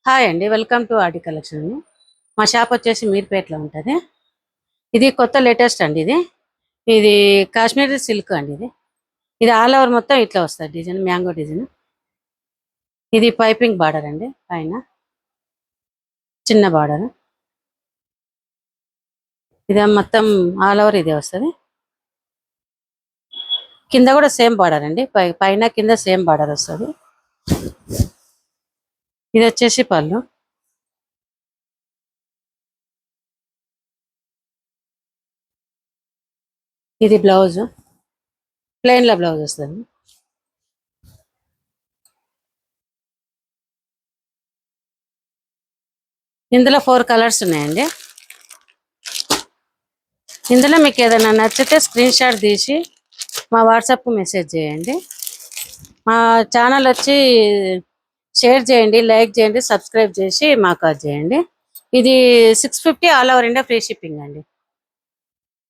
Hi అండి, welcome to RD collection అండి. మా షాప్ వచ్చేసి మీర్పేటలో ఉంటుంది. ఇది కొత్త లేటెస్ట్ అండి. ఇది ఇది కాశ్మీరీ సిల్క్ అండి. ఇది ఆల్ ఓవర్ మొత్తం ఇట్లా వస్తుంది డిజైన్, మ్యాంగో డిజైన్. ఇది పైపింగ్ బార్డర్ అండి, పైన చిన్న బార్డర్. ఇది మొత్తం ఆల్ ఓవర్ ఇదే వస్తుంది. కింద కూడా సేమ్ బార్డర్ అండి, పైన కింద సేమ్ బార్డర్ వస్తుంది. ఇది వచ్చేసి పళ్ళు. ఇది బ్లౌజ్, ప్లెయిన్ లో బ్లౌజ్ వస్తుంది. ఇందులో 4 కలర్స్ ఉన్నాయండి. ఇందులో మీకు ఏదైనా నచ్చితే స్క్రీన్ షాట్ తీసి మా వాట్సాప్కు మెసేజ్ చేయండి. మా ఛానల్ వచ్చి షేర్ చేయండి, లైక్ చేయండి, సబ్స్క్రైబ్ చేసి మాకు చేయండి. ఇది 650 all over India free shipping అండి.